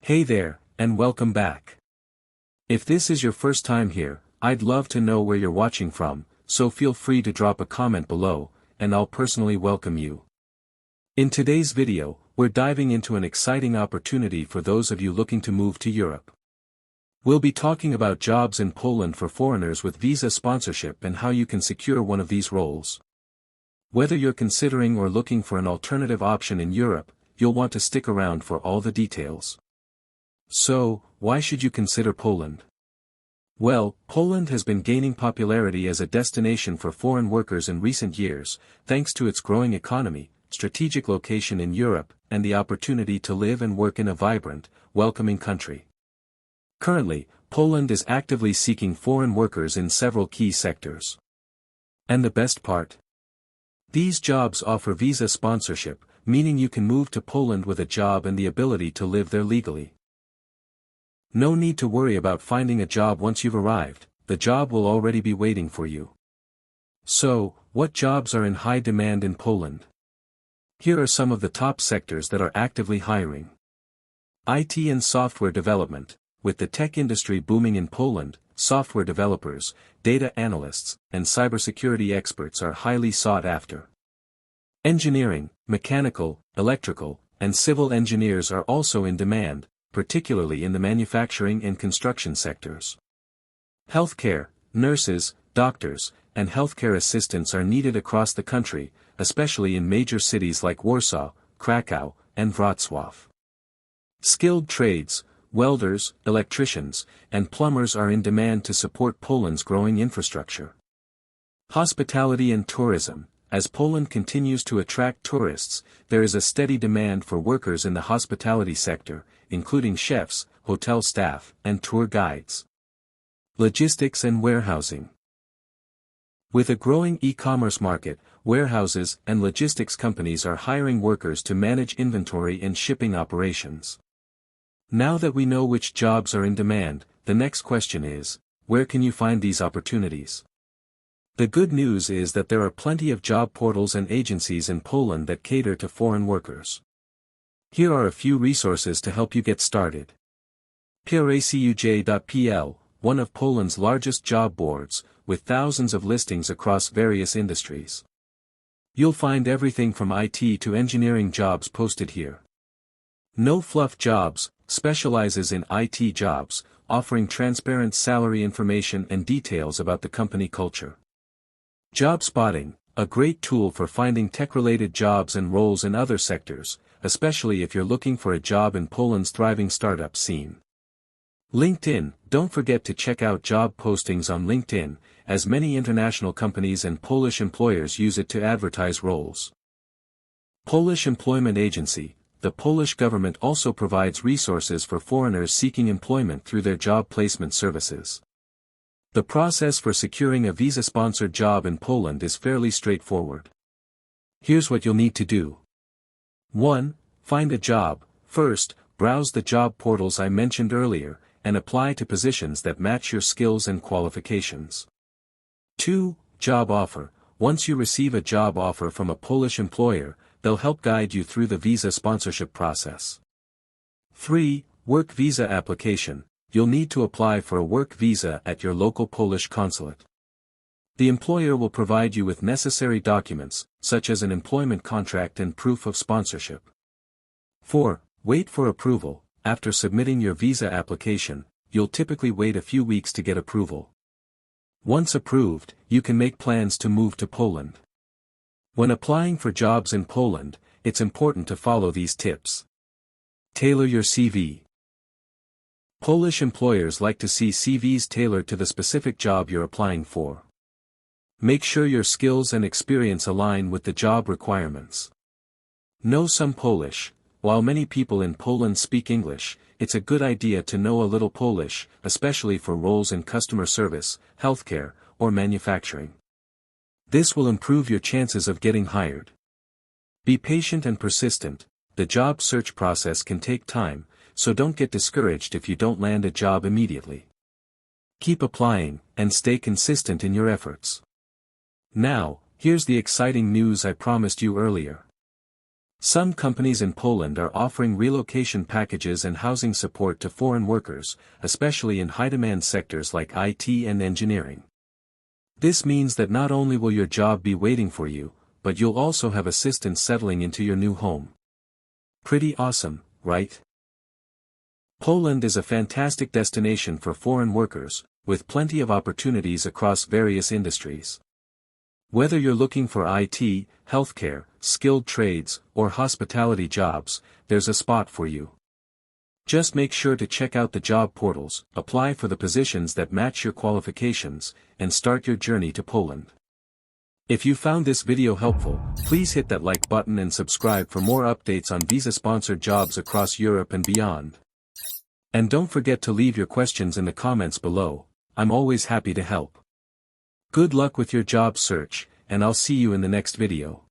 Hey there, and welcome back. If this is your first time here, I'd love to know where you're watching from, so feel free to drop a comment below, and I'll personally welcome you. In today's video, we're diving into an exciting opportunity for those of you looking to move to Europe. We'll be talking about jobs in Poland for foreigners with visa sponsorship and how you can secure one of these roles. Whether you're considering or looking for an alternative option in Europe, you'll want to stick around for all the details. So, why should you consider Poland? Well, Poland has been gaining popularity as a destination for foreign workers in recent years, thanks to its growing economy, strategic location in Europe, and the opportunity to live and work in a vibrant, welcoming country. Currently, Poland is actively seeking foreign workers in several key sectors. And the best part? These jobs offer visa sponsorship, meaning you can move to Poland with a job and the ability to live there legally. No need to worry about finding a job once you've arrived, the job will already be waiting for you. So, what jobs are in high demand in Poland? Here are some of the top sectors that are actively hiring. IT and software development. With the tech industry booming in Poland, software developers, data analysts, and cybersecurity experts are highly sought after. Engineering, mechanical, electrical, and civil engineers are also in demand, particularly in the manufacturing and construction sectors. Healthcare, nurses, doctors, and healthcare assistants are needed across the country, especially in major cities like Warsaw, Krakow, and Wrocław. Skilled trades, welders, electricians, and plumbers are in demand to support Poland's growing infrastructure. Hospitality and tourism. As Poland continues to attract tourists, there is a steady demand for workers in the hospitality sector, including chefs, hotel staff, and tour guides. Logistics and warehousing. With a growing e-commerce market, warehouses and logistics companies are hiring workers to manage inventory and shipping operations. Now that we know which jobs are in demand, the next question is, where can you find these opportunities? The good news is that there are plenty of job portals and agencies in Poland that cater to foreign workers. Here are a few resources to help you get started. pracuj.pl, one of Poland's largest job boards, with thousands of listings across various industries. You'll find everything from IT to engineering jobs posted here. No Fluff Jobs specializes in IT jobs, offering transparent salary information and details about the company culture. Job Spotting, a great tool for finding tech-related jobs and roles in other sectors, especially if you're looking for a job in Poland's thriving startup scene. LinkedIn, don't forget to check out job postings on LinkedIn, as many international companies and Polish employers use it to advertise roles. Polish Employment Agency. The Polish government also provides resources for foreigners seeking employment through their job placement services. The process for securing a visa-sponsored job in Poland is fairly straightforward. Here's what you'll need to do. 1. Find a job. First, browse the job portals I mentioned earlier, and apply to positions that match your skills and qualifications. 2. Job offer. Once you receive a job offer from a Polish employer, they'll help guide you through the visa sponsorship process. 3. Work visa application. You'll need to apply for a work visa at your local Polish consulate. The employer will provide you with necessary documents, such as an employment contract and proof of sponsorship. 4. Wait for approval. After submitting your visa application, you'll typically wait a few weeks to get approval. Once approved, you can make plans to move to Poland. When applying for jobs in Poland, it's important to follow these tips. Tailor your CV. Polish employers like to see CVs tailored to the specific job you're applying for. Make sure your skills and experience align with the job requirements. Know some Polish. While many people in Poland speak English, it's a good idea to know a little Polish, especially for roles in customer service, healthcare, or manufacturing. This will improve your chances of getting hired. Be patient and persistent. The job search process can take time, so don't get discouraged if you don't land a job immediately. Keep applying, and stay consistent in your efforts. Now, here's the exciting news I promised you earlier. Some companies in Poland are offering relocation packages and housing support to foreign workers, especially in high-demand sectors like IT and engineering. This means that not only will your job be waiting for you, but you'll also have assistance settling into your new home. Pretty awesome, right? Poland is a fantastic destination for foreign workers, with plenty of opportunities across various industries. Whether you're looking for IT, healthcare, skilled trades, or hospitality jobs, there's a spot for you. Just make sure to check out the job portals, apply for the positions that match your qualifications, and start your journey to Poland. If you found this video helpful, please hit that like button and subscribe for more updates on visa-sponsored jobs across Europe and beyond. And don't forget to leave your questions in the comments below. I'm always happy to help. Good luck with your job search, and I'll see you in the next video.